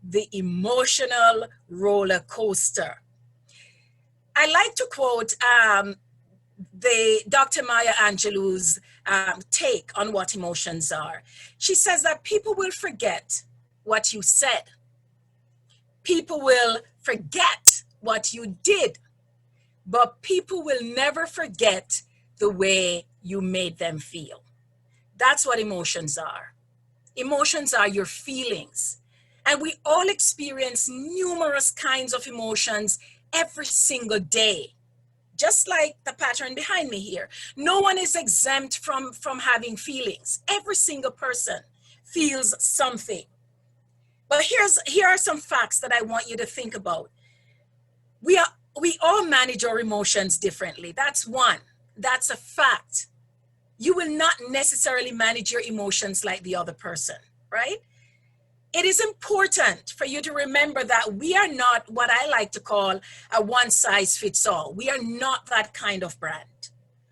the emotional roller coaster. I like to quote the Dr. Maya Angelou's take on what emotions are. She says that people will forget what you said. People will forget what you did, but people will never forget the way you made them feel. That's what emotions are. Emotions are your feelings. And we all experience numerous kinds of emotions every single day. Just like the pattern behind me here. No one is exempt from having feelings. Every single person feels something. But here are some facts that I want you to think about. We all manage our emotions differently. That's one. That's a fact. You will not necessarily manage your emotions like the other person, right? It is important for you to remember that we are not what I like to call a one size fits all. We are not that kind of brand.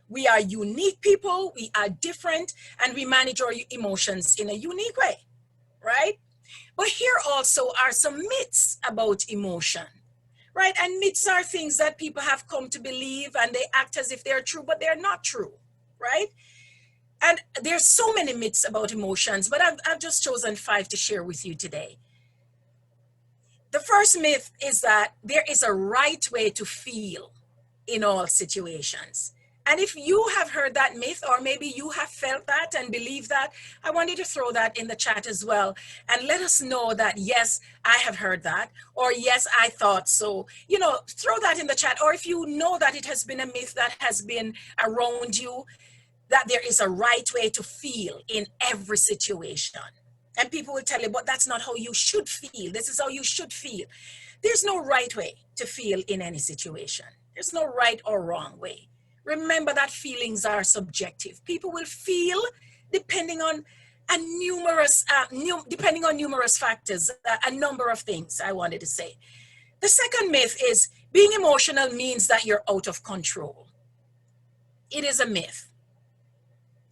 We are unique people, we are different, and we manage our emotions in a unique way, right? But here also are some myths about emotion, right? And myths are things that people have come to believe and they act as if they're true, but they're not true, right? And there's so many myths about emotions, but I've just chosen 5 to share with you today. The first myth is that there is a right way to feel in all situations. And if you have heard that myth, or maybe you have felt that and believe that, I want you to throw that in the chat as well. And let us know that, yes, I have heard that, or yes, I thought so. You know, throw that in the chat. Or if you know that it has been a myth that has been around you, that there is a right way to feel in every situation. And people will tell you, but that's not how you should feel. This is how you should feel. There's no right way to feel in any situation. There's no right or wrong way. Remember that feelings are subjective. People will feel depending on numerous factors, a number of things I wanted to say. The second myth is being emotional means that you're out of control. It is a myth.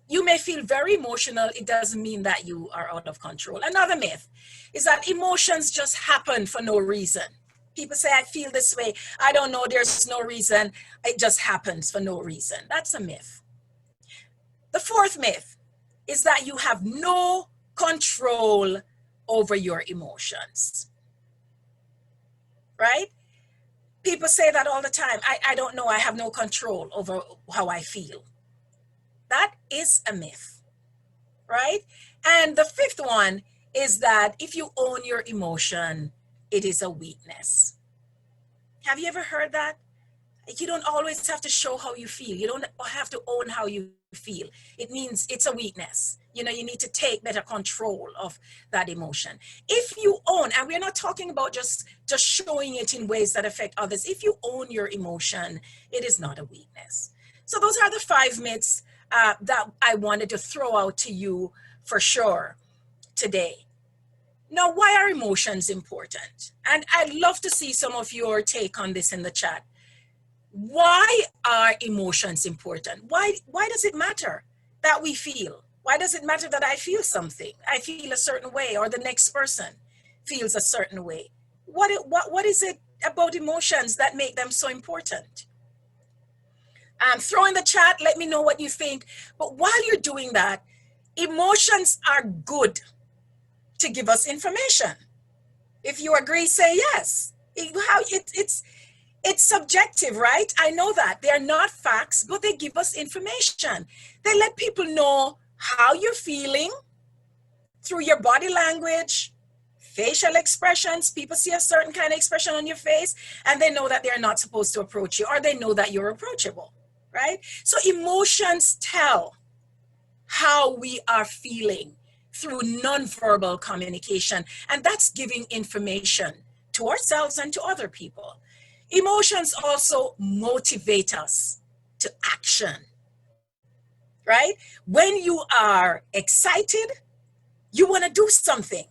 You may feel very emotional. It doesn't mean that you are out of control. Another myth is that emotions just happen for no reason. People say, I feel this way. I don't know. There's no reason. It just happens for no reason. That's a myth. The fourth myth is that you have no control over your emotions. Right? People say that all the time. I don't know. I have no control over how I feel. That is a myth, right? And the fifth one is that if you own your emotion, it is a weakness. Have you ever heard that? You don't always have to show how you feel. You don't have to own how you feel. It means it's a weakness. You know, you need to take better control of that emotion. If you own, and we're not talking about just showing it in ways that affect others. If you own your emotion, it is not a weakness. So those are the 5 myths that I wanted to throw out to you for sure today. Now, why are emotions important? And I'd love to see some of your take on this in the chat. Why are emotions important? Why does it matter that we feel? Why does it matter that I feel something? I feel a certain way, or the next person feels a certain way. What is it about emotions that make them so important? Throw in the chat, let me know what you think. But while you're doing that, emotions are good to give us information. If you agree, say yes. It's subjective, right? I know that. They're not facts, but they give us information. They let people know how you're feeling through your body language, facial expressions. People see a certain kind of expression on your face, and they know that they're not supposed to approach you, or they know that you're approachable, right? So emotions tell how we are feeling through nonverbal communication, and that's giving information to ourselves and to other people. Emotions also motivate us to action, right? When you are excited, you want to do something.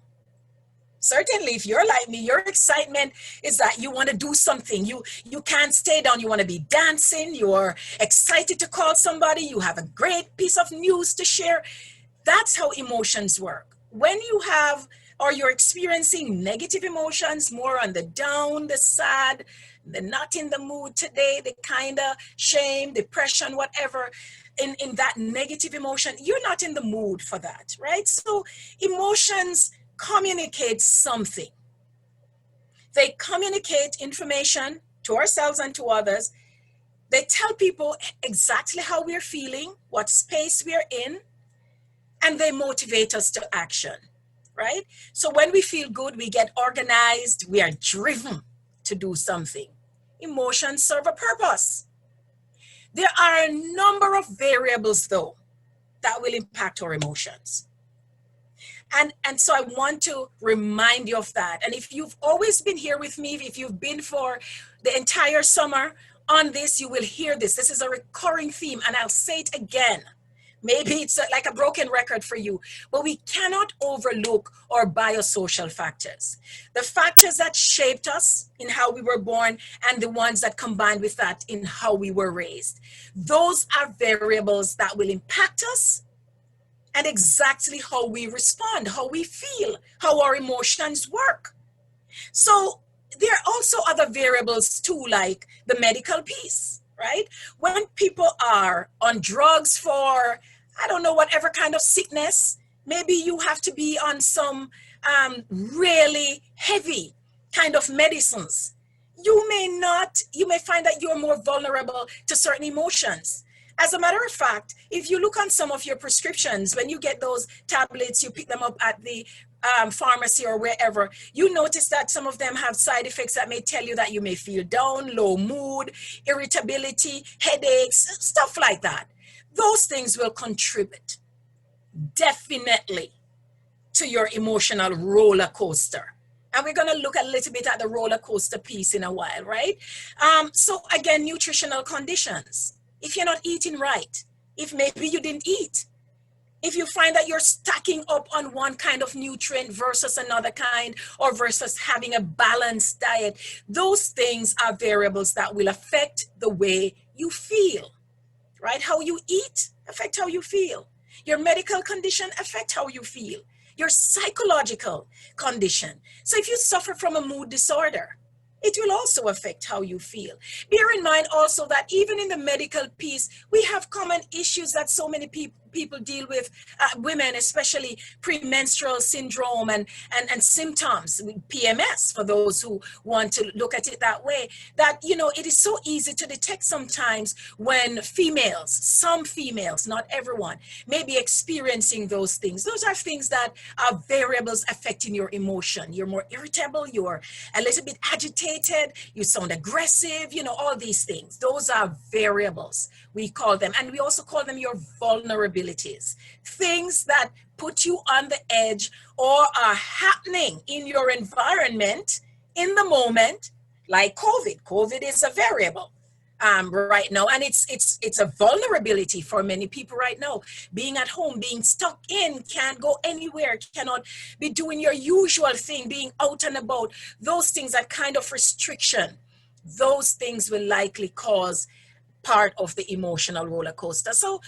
Certainly, if you're like me, your excitement is that you want to do something. You can't stay down. You want to be dancing. You're excited to call somebody. You have a great piece of news to share. That's how emotions work. When you have or you're experiencing negative emotions, more on the down, the sad, the not in the mood today, the kind of shame, depression, whatever, in that negative emotion, you're not in the mood for that, right? So emotions communicate something. They communicate information to ourselves and to others. They tell people exactly how we're feeling, what space we're in, and they motivate us to action, right? So when we feel good, we get organized, we are driven to do something. Emotions serve a purpose. There are a number of variables, though, that will impact our emotions. And so I want to remind you of that. And if you've always been here with me, if you've been for the entire summer on this, you will hear this. This is a recurring theme, and I'll say it again. Maybe it's like a broken record for you, but we cannot overlook our biosocial factors. The factors that shaped us in how we were born and the ones that combined with that in how we were raised. Those are variables that will impact us and exactly how we respond, how we feel, how our emotions work. So there are also other variables too, like the medical piece, right? When people are on drugs for, I don't know, whatever kind of sickness, maybe you have to be on some really heavy kind of medicines. You may find that you're more vulnerable to certain emotions. As a matter of fact, if you look on some of your prescriptions, when you get those tablets, you pick them up at the pharmacy or wherever, you notice that some of them have side effects that may tell you that you may feel down, low mood, irritability, headaches, stuff like that. Those things will contribute definitely to your emotional roller coaster. And we're going to look a little bit at the roller coaster piece in a while, right? So again, nutritional conditions. If you're not eating right, if maybe you didn't eat, if you find that you're stacking up on one kind of nutrient versus another kind, or versus having a balanced diet, those things are variables that will affect the way you feel, right? How you eat affect how you feel. Your medical condition affect how you feel. Your psychological condition. So if you suffer from a mood disorder, it will also affect how you feel. Bear in mind also that even in the medical piece, we have common issues that so many people deal with, women, especially premenstrual syndrome and symptoms, PMS, for those who want to look at it that way, that, you know, it is so easy to detect sometimes when some females, not everyone, may be experiencing those things. Those are things that are variables affecting your emotion. You're more irritable, you're a little bit agitated, you sound aggressive, you know, all these things. Those are variables, we call them. And we also call them your vulnerabilities. Things that put you on the edge or are happening in your environment in the moment, like COVID. COVID is a variable right now, and it's a vulnerability for many people right now. Being at home, being stuck in, can't go anywhere, cannot be doing your usual thing, being out and about. Those things are kind of restriction. Those things will likely cause part of the emotional roller coaster. So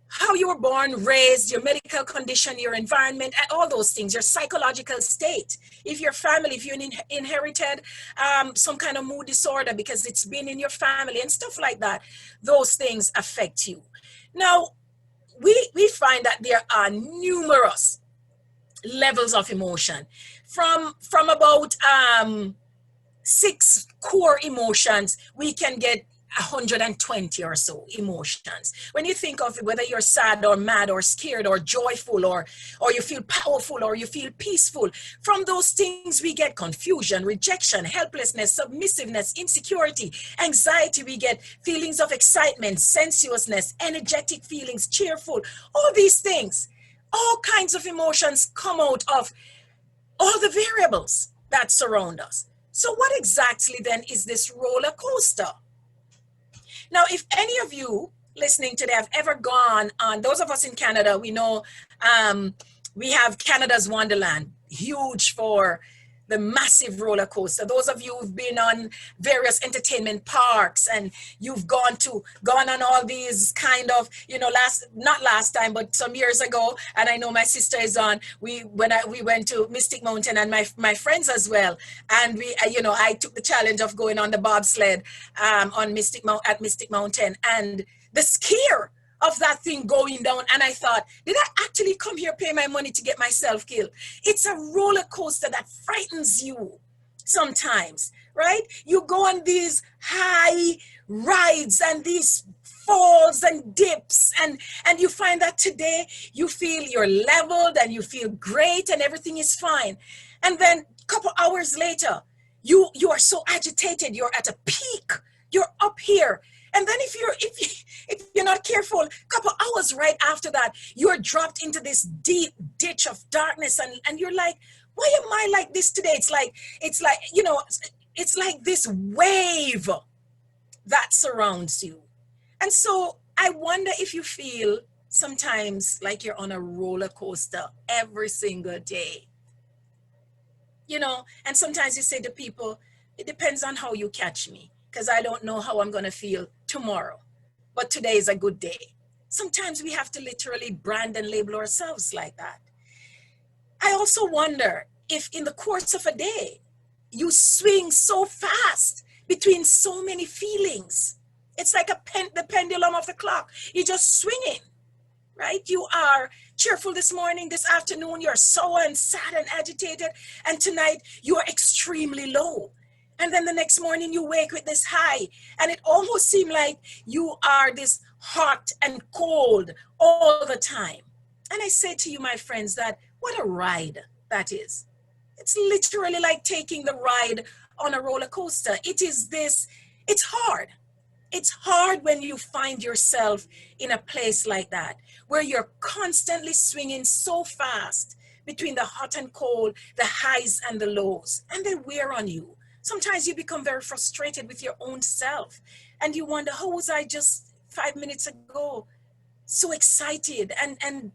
how you were born, raised, your medical condition, your environment, all those things, your psychological state. If your family, if you inherited some kind of mood disorder because it's been in your family and stuff like that, those things affect you. Now, we find that there are numerous levels of emotion from about 6 core emotions. We can get 120 or so emotions. When you think of whether you're sad or mad or scared or joyful or you feel powerful or you feel peaceful, from those things we get confusion, rejection, helplessness, submissiveness, insecurity, anxiety. We get feelings of excitement, sensuousness, energetic feelings, cheerful, all these things. All kinds of emotions come out of all the variables that surround us. So what exactly then is this roller coaster? Now, if any of you listening today have ever gone on, those of us in Canada, we know we have Canada's Wonderland, huge for the massive roller coaster. Those of you who've been on various entertainment parks and you've gone on all these kind of, not last time, but some years ago, and I know my sister is on, we went to Mystic Mountain, and my friends as well, and I took the challenge of going on the bobsled on at Mystic Mountain, and the scare of that thing going down, and I thought, did I actually come here pay my money to get myself killed? It's a roller coaster that frightens you sometimes, right? You go on these high rides and these falls and dips, and you find that today you feel you're leveled and you feel great and everything is fine, and then a couple hours later you are so agitated, you're at a peak, you're up here. And then if you're not careful, a couple hours right after that, you're dropped into this deep ditch of darkness, and you're like, why am I like this today? It's like this wave that surrounds you. And so I wonder if you feel sometimes like you're on a roller coaster every single day. And sometimes you say to people, it depends on how you catch me, because I don't know how I'm going to feel tomorrow, but today is a good day. Sometimes we have to literally brand and label ourselves like that. I also wonder if in the course of a day, you swing so fast between so many feelings. It's like the pendulum of the clock. You're just swinging, right? You are cheerful this morning, this afternoon, you're sour and sad and agitated, and tonight you are extremely low. And then the next morning you wake with this high, and it almost seems like you are this hot and cold all the time. And I say to you, my friends, that what a ride that is. It's literally like taking the ride on a roller coaster. It's hard. It's hard when you find yourself in a place like that, where you're constantly swinging so fast between the hot and cold, the highs and the lows, and they wear on you. Sometimes you become very frustrated with your own self, and you wonder, how was I just 5 minutes ago so excited? And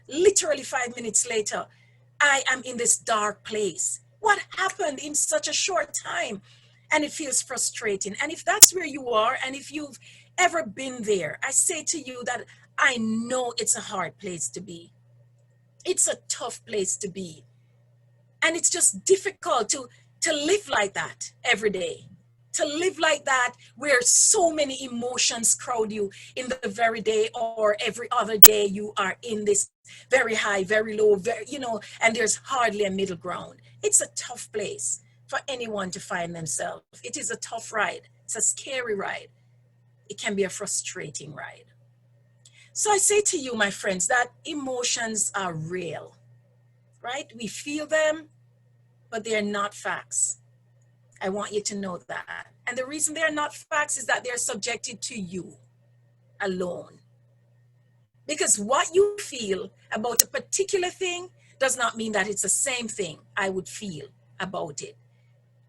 literally 5 minutes later, I am in this dark place. What happened in such a short time? And it feels frustrating. And if that's where you are, and if you've ever been there, I say to you that I know it's a hard place to be. It's a tough place to be. And it's just difficult to live like that every day, to live like that where so many emotions crowd you in the very day, or every other day you are in this very high, very low, and there's hardly a middle ground. It's a tough place for anyone to find themselves. It is a tough ride. It's a scary ride. It can be a frustrating ride. So I say to you, my friends, that emotions are real, right? We feel them, but they are not facts. I want you to know that. And the reason they are not facts is that they are subjected to you alone. Because what you feel about a particular thing does not mean that it's the same thing I would feel about it.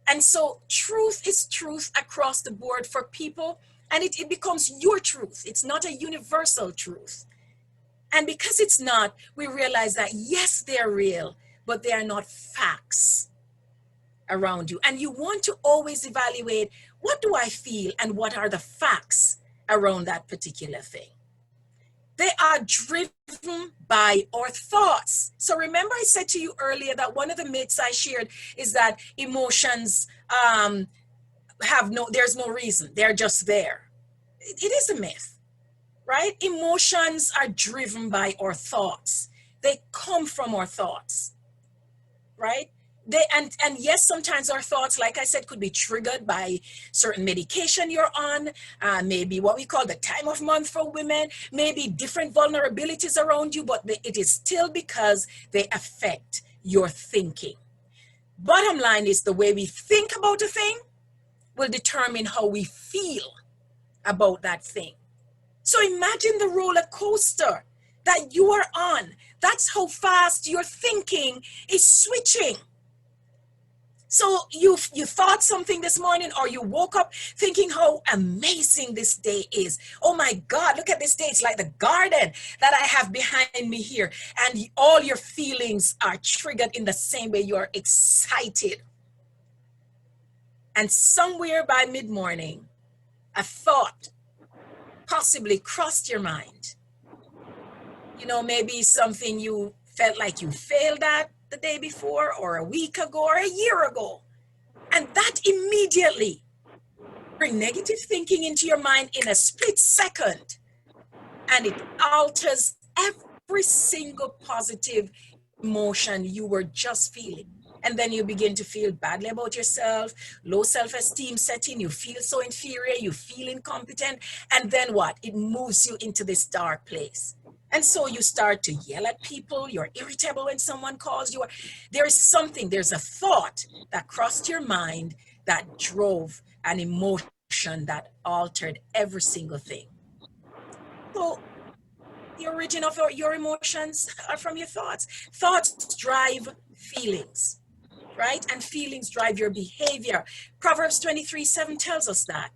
And so truth is truth across the board for people, and it becomes your truth. It's not a universal truth. And because it's not, we realize that yes, they're real, but they are not facts around you. And you want to always evaluate, what do I feel and what are the facts around that particular thing? They are driven by our thoughts. So remember I said to you earlier that one of the myths I shared is that emotions there's no reason. They're just there. It is a myth, right? Emotions are driven by our thoughts. They come from our thoughts, right? And yes, sometimes our thoughts, like I said, could be triggered by certain medication you're on, maybe what we call the time of month for women, maybe different vulnerabilities around you, but it is still because they affect your thinking. Bottom line is, the way we think about a thing will determine how we feel about that thing. So imagine the roller coaster that you are on. That's how fast your thinking is switching. So you thought something this morning, or you woke up thinking how amazing this day is. Oh my God, look at this day. It's like the garden that I have behind me here. And all your feelings are triggered in the same way. You are excited. And somewhere by mid-morning, a thought possibly crossed your mind. You know, maybe something you felt like you failed at the day before, or a week ago, or a year ago. And that immediately bring negative thinking into your mind in a split second. And it alters every single positive emotion you were just feeling. And then you begin to feel badly about yourself, low self-esteem setting, you feel so inferior, you feel incompetent. And then what? It moves you into this dark place. And so you start to yell at people, you're irritable when someone calls you. There's a thought that crossed your mind that drove an emotion that altered every single thing. So the origin of your emotions are from your thoughts. Thoughts drive feelings, right? And feelings drive your behavior. Proverbs 23:7 tells us that.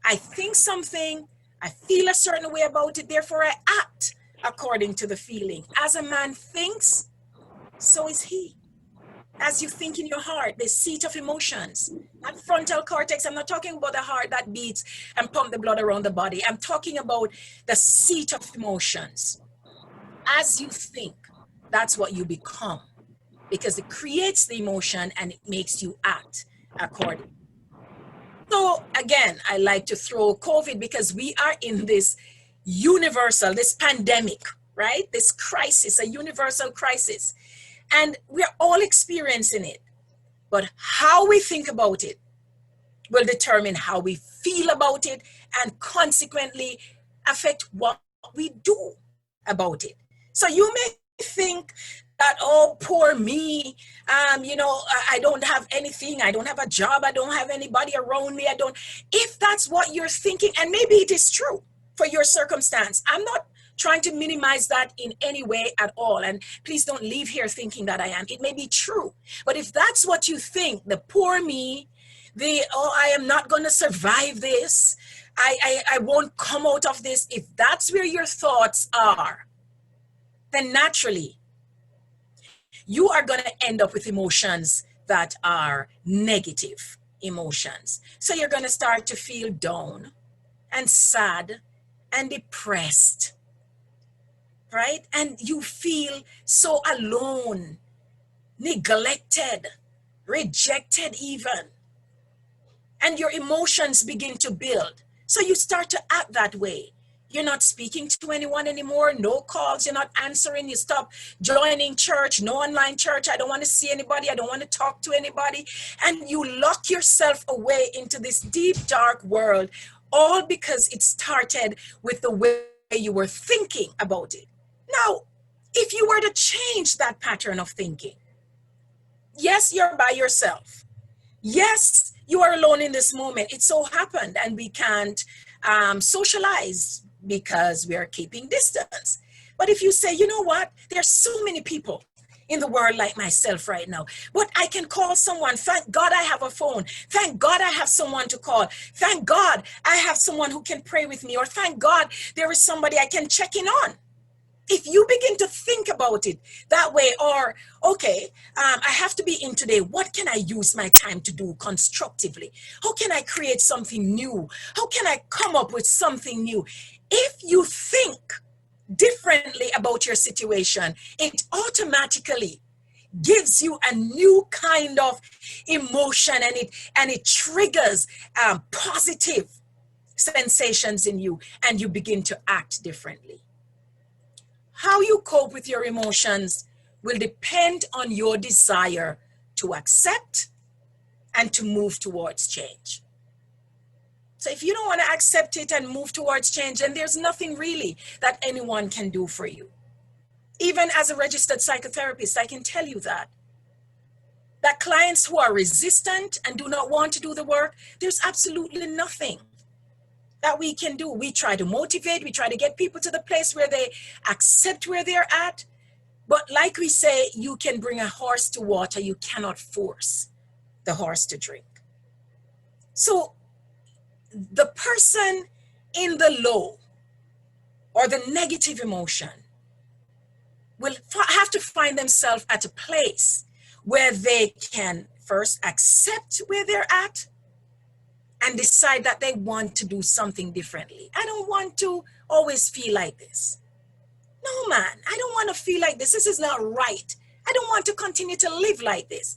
I think something, I feel a certain way about it, therefore I act according to the feeling. As a man thinks, so is he. As you think in your heart, the seat of emotions, not frontal cortex. I'm not talking about the heart that beats and pump the blood around the body. I'm talking about the seat of emotions. As you think, that's what you become, because it creates the emotion and it makes you act accordingly. So again, I like to throw COVID, because we are in this universal, this pandemic, right? This crisis, a universal crisis. And we're all experiencing it. But how we think about it will determine how we feel about it, and consequently affect what we do about it. So you may think that, oh, poor me, I don't have anything, I don't have a job, I don't have anybody around me, if that's what you're thinking, and maybe it is true for your circumstance. I'm not trying to minimize that in any way at all. And please don't leave here thinking that I am. It may be true. But if that's what you think, the poor me, I am not going to survive this, I won't come out of this, if that's where your thoughts are, then naturally you are going to end up with emotions that are negative emotions. So you're going to start to feel down and sad and depressed, right? And you feel so alone, neglected, rejected even. And your emotions begin to build. So you start to act that way. You're not speaking to anyone anymore, no calls, you're not answering, you stop joining church, no online church, I don't want to see anybody, I don't want to talk to anybody. And you lock yourself away into this deep, dark world, all because it started with the way you were thinking about it. Now, if you were to change that pattern of thinking, yes, you're by yourself. Yes, you are alone in this moment. It so happened, and we can't socialize because we are keeping distance. But if you say, you know what, there's so many people in the world like myself right now, but I can call someone. Thank God I have a phone. Thank God I have someone to call. Thank God I have someone who can pray with me, or thank God there is somebody I can check in on. If you begin to think about it that way, or, okay, I have to be in today, what can I use my time to do constructively? How can I create something new? How can I come up with something new? If you think differently about your situation, it automatically gives you a new kind of emotion, and it triggers positive sensations in you, and you begin to act differently. How you cope with your emotions will depend on your desire to accept and to move towards change. So if you don't want to accept it and move towards change, then there's nothing really that anyone can do for you. Even as a registered psychotherapist, I can tell you that clients who are resistant and do not want to do the work, there's absolutely nothing that we can do. We try to motivate, we try to get people to the place where they accept where they're at. But like we say, you can bring a horse to water, you cannot force. the horse to drink. So the person in the low or the negative emotion will have to find themselves at a place where they can first accept where they're at and decide that they want to do something differently. I don't want to always feel like this. No, man, I don't want to feel like this. This is not right. I don't want to continue to live like this.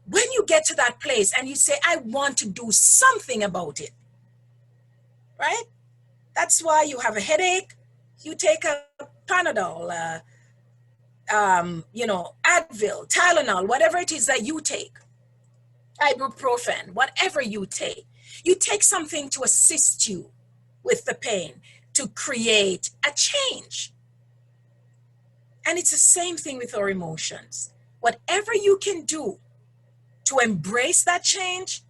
When you get to that place and you say, I want to do something about it, right? That's why you have a headache, you take a Panadol, Advil, Tylenol, whatever it is that you take, ibuprofen, whatever you take something to assist you with the pain to create a change. And it's the same thing with our emotions. Whatever you can do to embrace that change,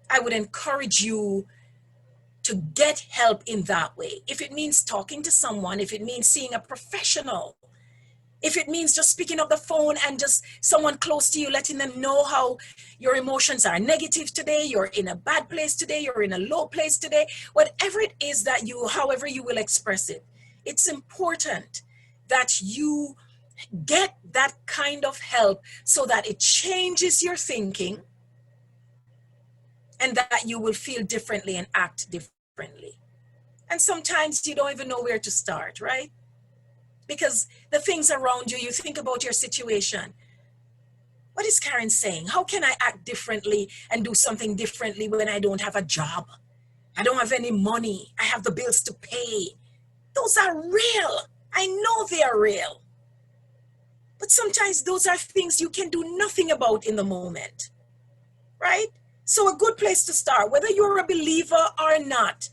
I would encourage you to get help in that way. If it means talking to someone, if it means seeing a professional, if it means just picking up the phone and just someone close to you, letting them know how your emotions are negative today, you're in a bad place today, you're in a low place today, whatever it is that however you will express it, it's important that you get that kind of help so that it changes your thinking and that you will feel differently and act differently. And sometimes you don't even know where to start, right? Because the things around you, you think about your situation. What is Karen saying? How can I act differently and do something differently when I don't have a job? I don't have any money. I have the bills to pay. Those are real. I know they are real. But sometimes those are things you can do nothing about in the moment, right? So a good place to start, whether you're a believer or not,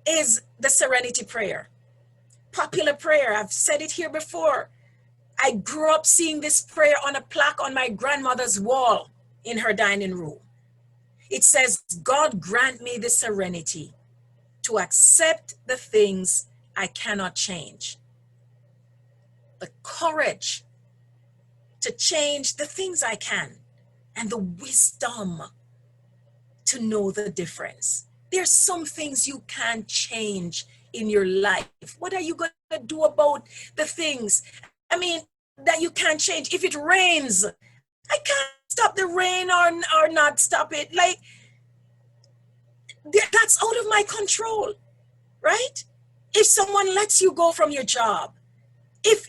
is the Serenity Prayer. Popular prayer. I've said it here before. I grew up seeing this prayer on a plaque on my grandmother's wall in her dining room. It says, God grant me the serenity to accept the things I cannot change, the courage to change the things I can, and the wisdom to know the difference. There's some things you can't change in your life. What are you going to do about the things, that you can't change? If it rains, I can't stop the rain or not stop it. Like, that's out of my control, right? If someone lets you go from your job, if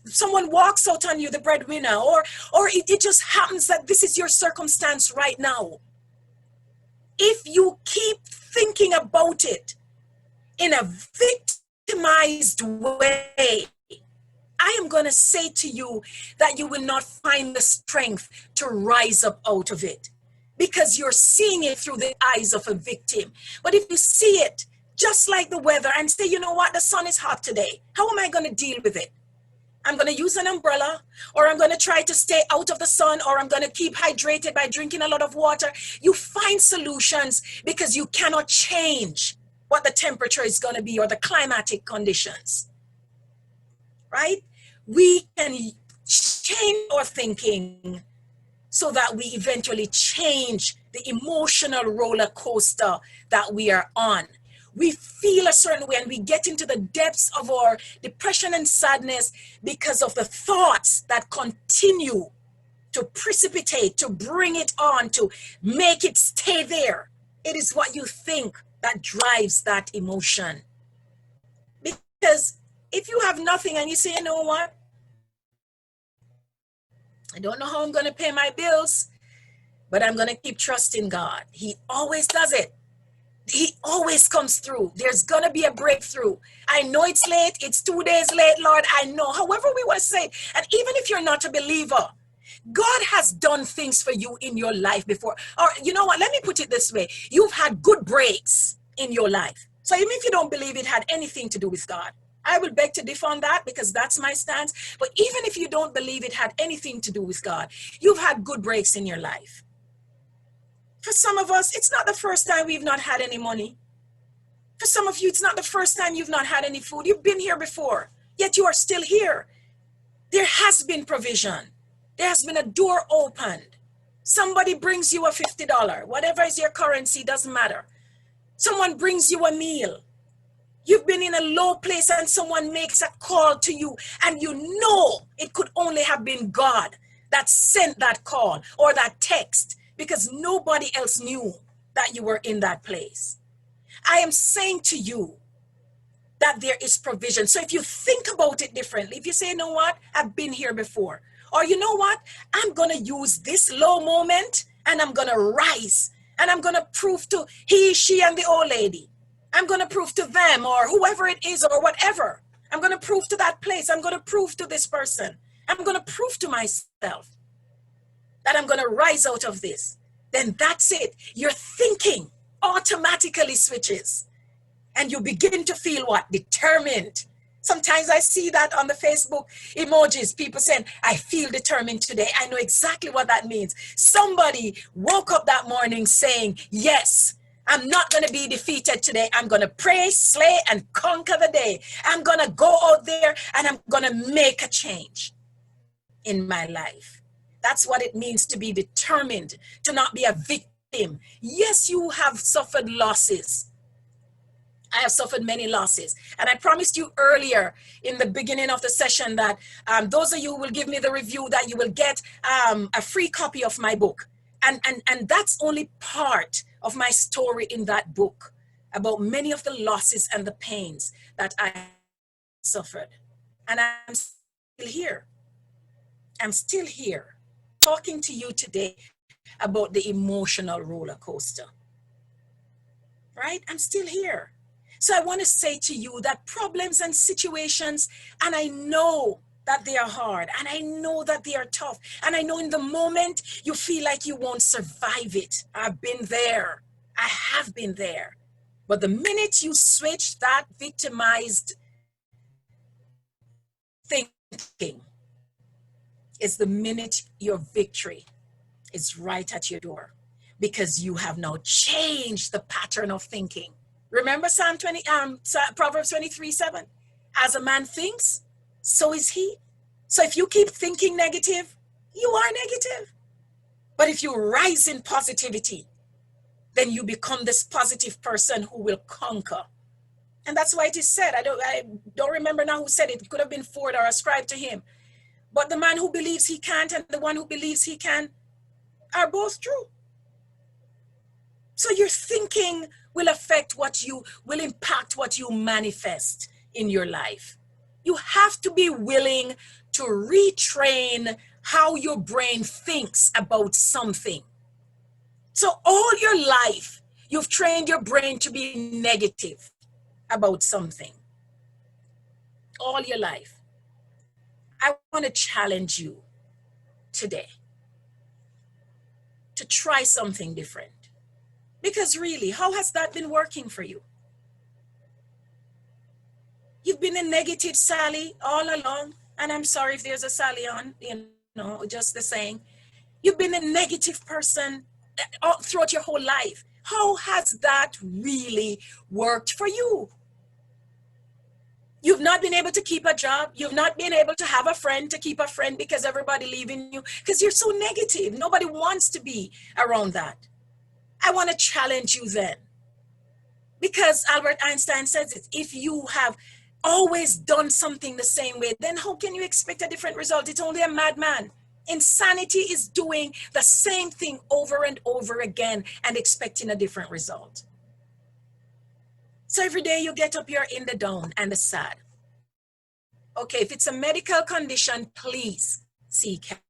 someone walks out on you, the breadwinner, or it just happens that this is your circumstance right now, if you keep thinking about it in a victimized way, I am going to say to you that you will not find the strength to rise up out of it, because you're seeing it through the eyes of a victim. But if you see it just like the weather and say, you know what, the sun is hot today, how am I going to deal with it? I'm going to use an umbrella, or I'm going to try to stay out of the sun, or I'm going to keep hydrated by drinking a lot of water. You find solutions because you cannot change what the temperature is going to be or the climatic conditions, right? We can change our thinking so that we eventually change the emotional roller coaster that we are on. We feel a certain way and we get into the depths of our depression and sadness because of the thoughts that continue to precipitate, to bring it on, to make it stay there. It is what you think that drives that emotion. Because if you have nothing and you say, you know what, I don't know how I'm going to pay my bills, but I'm going to keep trusting God. He always does it. He always comes through. There's going to be a breakthrough. I know it's late. It's 2 days late, Lord. I know. However we want to say it. And even if you're not a believer, God has done things for you in your life before. Or you know what? Let me put it this way. You've had good breaks in your life. So even if you don't believe it had anything to do with God, I will beg to differ on that because that's my stance. But even if you don't believe it had anything to do with God, you've had good breaks in your life. For some of us, it's not the first time we've not had any money. For some of you, it's not the first time you've not had any food. You've been here before, yet you are still here. There has been provision. There has been a door opened. Somebody brings you a $50, whatever is your currency, doesn't matter. Someone brings you a meal. You've been in a low place and someone makes a call to you and you know it could only have been God that sent that call or that text because nobody else knew that you were in that place. I am saying to you that there is provision. So if you think about it differently, if you say, you know what, I've been here before, or you know what, I'm going to use this low moment and I'm going to rise and I'm going to prove to he, she, and the old lady. I'm going to prove to them or whoever it is or whatever. I'm going to prove to that place. I'm going to prove to this person. I'm going to prove to myself that I'm going to rise out of this. Then that's it. Your thinking automatically switches and you begin to feel what? Determined. Sometimes I see that on the Facebook emojis, people saying, I feel determined today. I know exactly what that means. Somebody woke up that morning saying, yes, I'm not going to be defeated today. I'm going to pray, slay, and conquer the day. I'm going to go out there and I'm going to make a change in my life. That's what it means to be determined, to not be a victim. Yes, you have suffered losses. I have suffered many losses. And I promised you earlier in the beginning of the session that those of you who will give me the review that you will get a free copy of my book. And that's only part of my story in that book about many of the losses and the pains that I suffered. And I'm still here. I'm still here talking to you today about the emotional roller coaster. Right? I'm still here. So I want to say to you that problems and situations, and I know that they are hard, and I know that they are tough, and I know in the moment you feel like you won't survive it. I've been there. I have been there. But the minute you switch that victimized thinking is the minute your victory is right at your door, because you have now changed the pattern of thinking. Remember Proverbs 23:7. As a man thinks, so is he. So if you keep thinking negative, you are negative. But if you rise in positivity, then you become this positive person who will conquer. And that's why it is said, I don't remember now who said it. It could have been Ford or ascribed to him. But the man who believes he can't and the one who believes he can are both true. So your thinking will affect will impact what you manifest in your life. You have to be willing to retrain how your brain thinks about something. So all your life, you've trained your brain to be negative about something. All your life. I want to challenge you today to try something different. Because really, how has that been working for you? You've been a negative Sally all along, and I'm sorry if there's a Sally on, just the saying. You've been a negative person all throughout your whole life. How has that really worked for you? You've not been able to keep a job. You've not been able to have a friend, to keep a friend because everybody leaving you, because you're so negative. Nobody wants to be around that. I want to challenge you then. Because Albert Einstein says it, if you have always done something the same way, then how can you expect a different result? It's only a madman. Insanity is doing the same thing over and over again and expecting a different result. So every day you get up, you're in the down and the sad. Okay, if it's a medical condition, please seek help.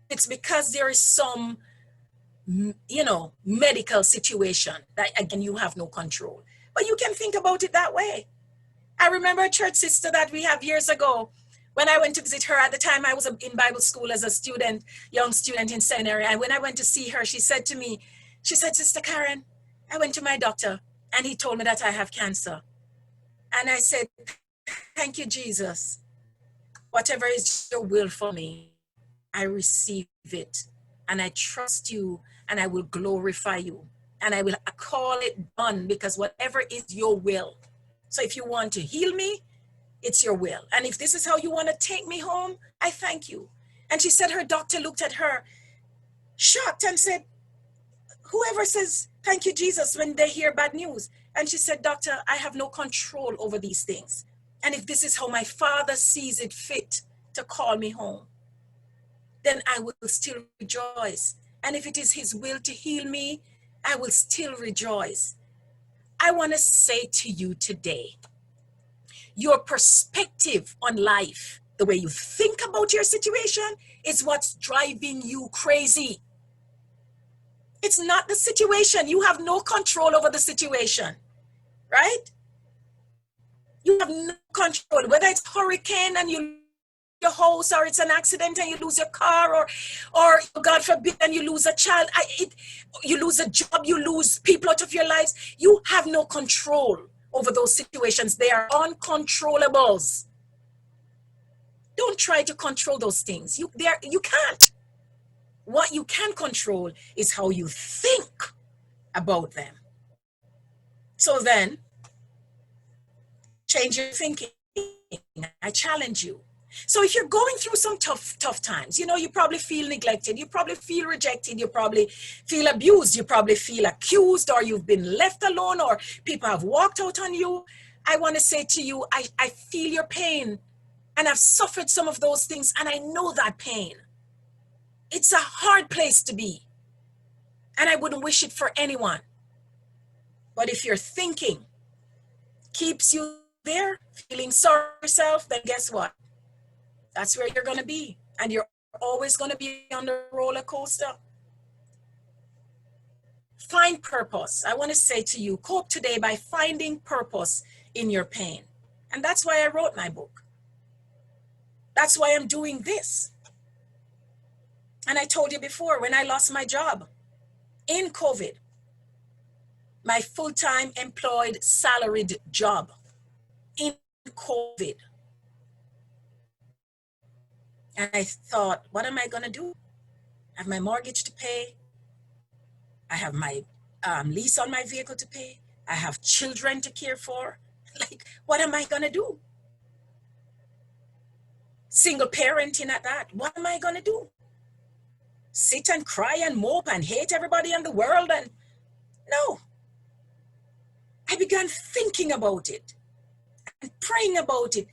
It's because there is some medical situation that, again, you have no control. But you can think about it that way. I remember a church sister that we have years ago, when I went to visit her. At the time, I was in Bible school as a student, young student in seminary. And when I went to see her, she said to me, Sister Karen, I went to my doctor and he told me that I have cancer. And I said, thank you, Jesus. Whatever is your will for me, I receive it. And I trust you and I will glorify you. And I will call it done, because whatever is your will. So if you want to heal me, it's your will. And if this is how you want to take me home, I thank you. And she said her doctor looked at her shocked and said, whoever says, thank you, Jesus, when they hear bad news. And she said, doctor, I have no control over these things. And if this is how my Father sees it fit to call me home, then I will still rejoice. And if it is his will to heal me, I will still rejoice. I want to say to you today, your perspective on life, the way you think about your situation, is what's driving you crazy. It's not the situation. You have no control over the situation, right? You have no control, whether it's hurricane and you lose your house, or it's an accident and you lose your car, or God forbid, and you lose a child, you lose a job, you lose people out of your lives. You have no control over those situations. They are uncontrollables. Don't try to control those things. You can't. What you can control is how you think about them. So then, change your thinking. I challenge you. So if you're going through some tough times, you probably feel neglected, you probably feel rejected, you probably feel abused, you probably feel accused, or you've been left alone, or people have walked out on you. I want to say to you, I feel your pain, and I've suffered some of those things, and I know that pain. It's a hard place to be, and I wouldn't wish it for anyone. But if your thinking keeps you there, feeling sorry for yourself, then guess what? That's where you're going to be, and you're always going to be on the roller coaster. Find purpose. I want to say to you, cope today by finding purpose in your pain. And that's why I wrote my book. That's why I'm doing this. And I told you before, when I lost my job in COVID, my full-time employed salaried job in COVID, and I thought, what am I going to do? I have my mortgage to pay. I have my lease on my vehicle to pay. I have children to care for. Like, what am I going to do? Single parenting at that. What am I going to do? Sit and cry and mope and hate everybody in the world? And no. I began thinking about it and praying about it.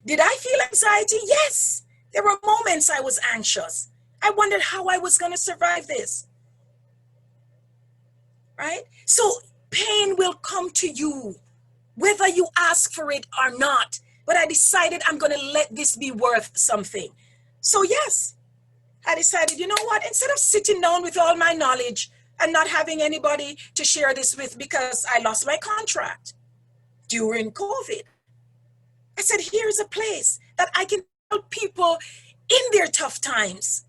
Did I feel anxiety? Yes. There were moments I was anxious. I wondered how I was going to survive this. Right? So pain will come to you, whether you ask for it or not. But I decided I'm going to let this be worth something. So yes, I decided, you know what? Instead of sitting down with all my knowledge and not having anybody to share this with because I lost my contract during COVID, I said, here's a place that I can help people in their tough times,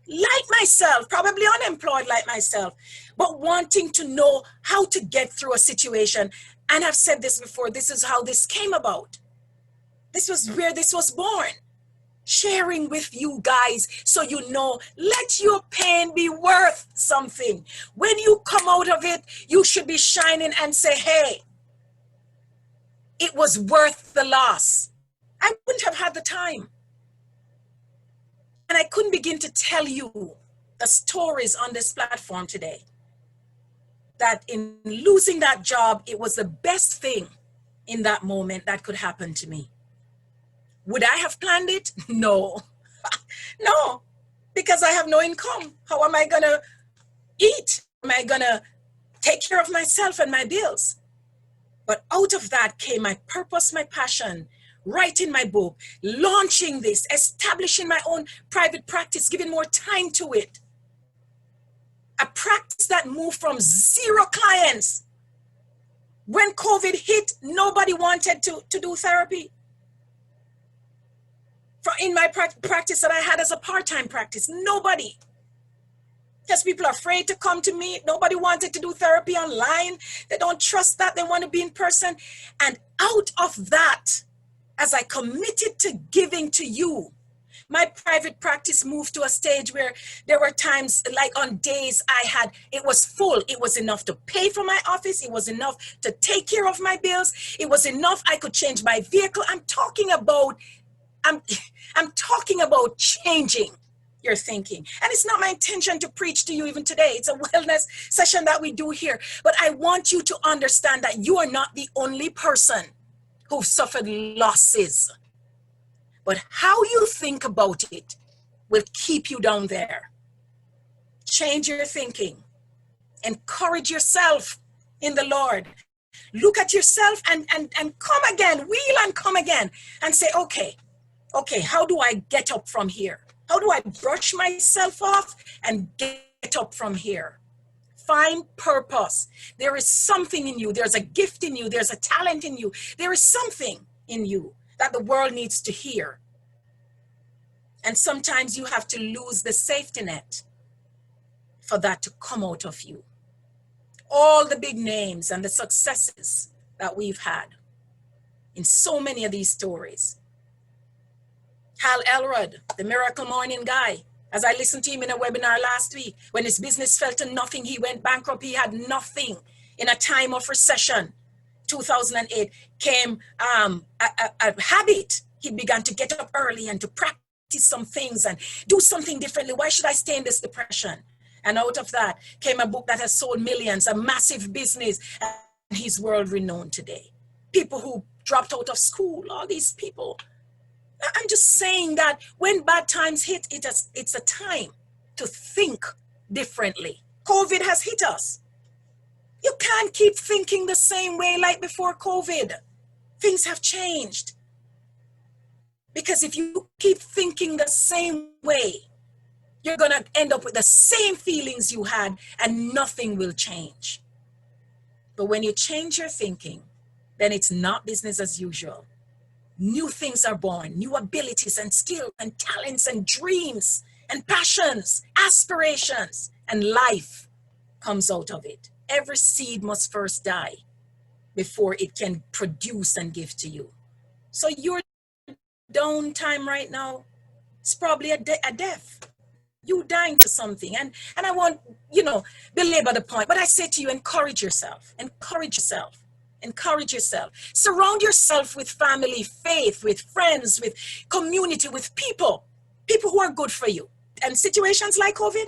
like myself, probably unemployed like myself, but wanting to know how to get through a situation. And I've said this before, this is how this came about. This was where this was born. Sharing with you guys so you know, let your pain be worth something. When you come out of it, you should be shining and say, hey, it was worth the loss. I wouldn't have had the time. And I couldn't begin to tell you the stories on this platform today, that in losing that job, it was the best thing in that moment that could happen to me. Would I have planned it? No. No, because I have no income. How am I going to eat? Am I going to take care of myself and my bills? But out of that came my purpose, my passion, writing my book, launching this, establishing my own private practice, giving more time to it. A practice that moved from 0 clients. When COVID hit, nobody wanted to do therapy. In my practice that I had as a part-time practice, nobody. Because people are afraid to come to me. Nobody wanted to do therapy online. They don't trust that. They want to be in person. And out of that, as I committed to giving to you, My private practice moved to a stage where there were times, like on days it was full. It was enough to pay for my office. It was enough to take care of my bills. It was enough I could change my vehicle. I'm talking about changing your thinking. And it's not my intention to preach to you even today. It's a wellness session that we do here. But I want you to understand that you are not the only person who've suffered losses. But how you think about it will keep you down there. Change your thinking. Encourage yourself in the Lord. Look at yourself and come again, wheel and come again, and say, okay, how do I get up from here? How do I brush myself off and get up from here? Find purpose. There is something in you. There's a gift in you. There's a talent in you. There is something in you that the world needs to hear. And sometimes you have to lose the safety net for that to come out of you. All the big names and the successes that we've had in so many of these stories. Hal Elrod, the Miracle Morning guy, as I listened to him in a webinar last week, when his business fell to nothing, he went bankrupt, he had nothing. In a time of recession, 2008, came a habit. He began to get up early and to practice some things and do something differently. Why should I stay in this depression? And out of that came a book that has sold millions, a massive business, and he's world renowned today. People who dropped out of school, all these people. I'm just saying that when bad times hit, it's a time to think differently. COVID has hit us. You can't keep thinking the same way like before COVID. Things have changed. Because if you keep thinking the same way, you're going to end up with the same feelings you had and nothing will change. But when you change your thinking, then it's not business as usual. New things are born, new abilities and skills and talents and dreams and passions, aspirations, and life comes out of it. Every seed must first die before it can produce and give to you. So your downtime right now is probably a death. You dying for something. And I won't, belabor the point, but I say to you, encourage yourself. Encourage yourself. Encourage yourself. Surround yourself with family, faith, with friends, with community, with people who are good for you. And situations like COVID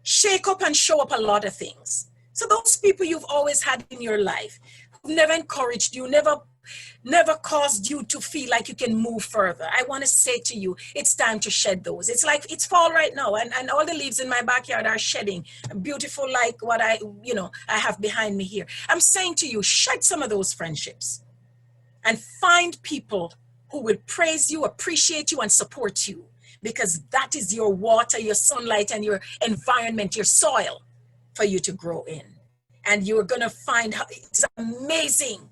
shake up and show up a lot of things. So those people you've always had in your life, who've never encouraged you, never caused you to feel like you can move further. I want to say to you, it's time to shed those. It's like it's fall right now, and all the leaves in my backyard are shedding. Beautiful, like what I have behind me here. I'm saying to you, shed some of those friendships and find people who will praise you, appreciate you, and support you, because that is your water, your sunlight, and your environment, your soil for you to grow in. And you're going to find it's amazing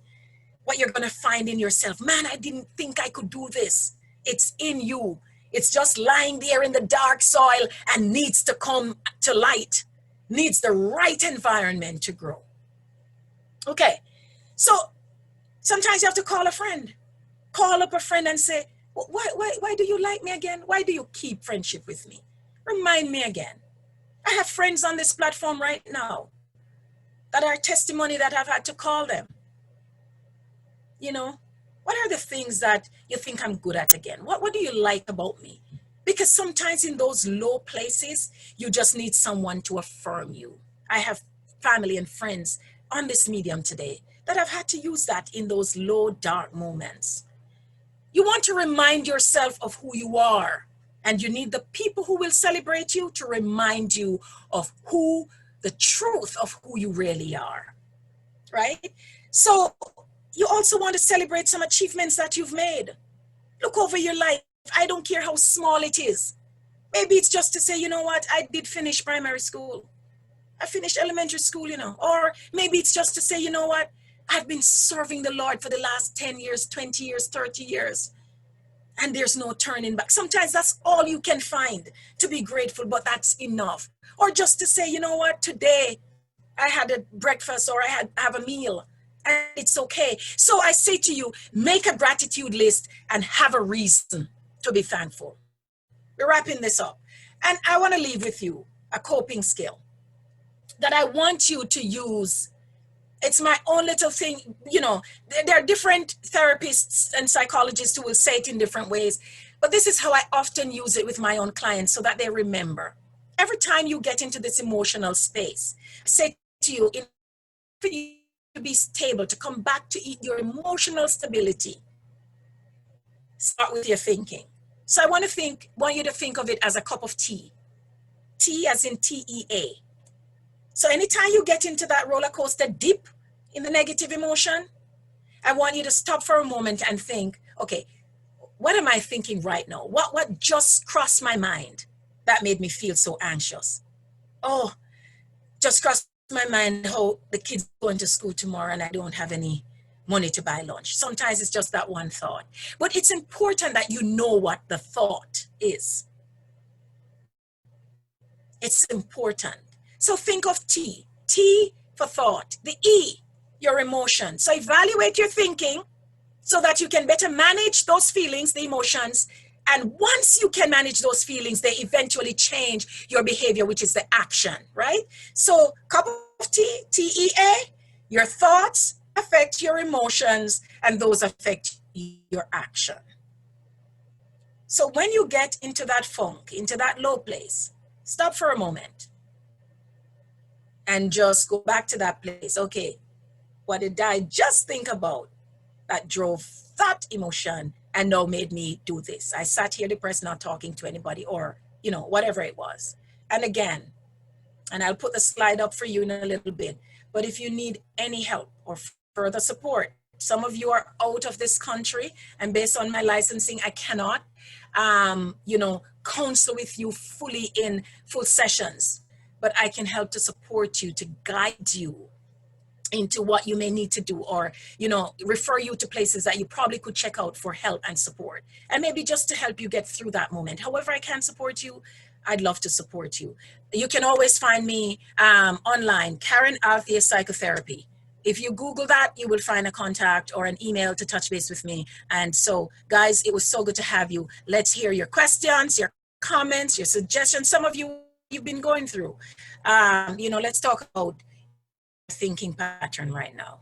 what you're going to find in yourself. Man, I didn't think I could do this. It's in you. It's just lying there in the dark soil and needs to come to light, needs the right environment to grow. Okay, so sometimes you have to call a friend. Call up a friend and say, why do you like me again? Why do you keep friendship with me? Remind me again. I have friends on this platform right now that are testimony that I've had to call them. What are the things that you think I'm good at again? What do you like about me? Because sometimes in those low places, you just need someone to affirm you. I have family and friends on this medium today that have had to use that in those low, dark moments. You want to remind yourself of who you are, and you need the people who will celebrate you to remind you of the truth of who you really are, right? So you also want to celebrate some achievements that you've made. Look over your life. I don't care how small it is. Maybe it's just to say, you know what, I did finish primary school. I finished elementary school, Or maybe it's just to say, you know what, I've been serving the Lord for the last 10 years, 20 years, 30 years. And there's no turning back. Sometimes that's all you can find to be grateful, but that's enough. Or just to say, you know what, today I had a breakfast or I have a meal. And it's okay. So I say to you, make a gratitude list and have a reason to be thankful. we're wrapping this up. And I want to leave with you a coping skill that I want you to use. It's my own little thing. You know, there are different therapists and psychologists who will say it in different ways, but this is how I often use it with my own clients so that they remember. Every time you get into this emotional space, I say to you, in for you to be stable, to come back to your emotional stability, start with your thinking. So I want you to think of it as a cup of tea. Tea as in TEA. So anytime you get into that roller coaster dip in the negative emotion, I want you to stop for a moment and think, okay, what am I thinking right now? What just crossed my mind that made me feel so anxious? Oh, just crossed my mind how the kids going to school tomorrow and I don't have any money to buy lunch. Sometimes it's just that one thought. But it's important that you know what the thought is. It's important. So think of T. T for thought. The E, your emotion. So evaluate your thinking so that you can better manage those feelings, the emotions. And once you can manage those feelings, they eventually change your behavior, which is the action, right? So cup of tea, TEA, your thoughts affect your emotions and those affect your action. So when you get into that funk, into that low place, stop for a moment and just go back to that place. Okay, what did I just think about that drove that emotion and now made me do this? I sat here depressed, not talking to anybody, or, you know, whatever it was. And again, and I'll put the slide up for you in a little bit, but if you need any help or further support, some of you are out of this country, and based on my licensing, I cannot, you know, counsel with you fully in full sessions, but I can help to support you, to guide you into what you may need to do, or, you know, refer you to places that you probably could check out for help and support, and maybe just to help you get through that moment. However I can support you, I'd love to support you. You can always find me online, Karen Althea Psychotherapy. If you Google that, you will find a contact or an email to touch base with me. And so, guys, it was so good to have you. Let's hear your questions, your comments, your suggestions. Some of you, you've been going through. You know, let's talk about thinking pattern right now.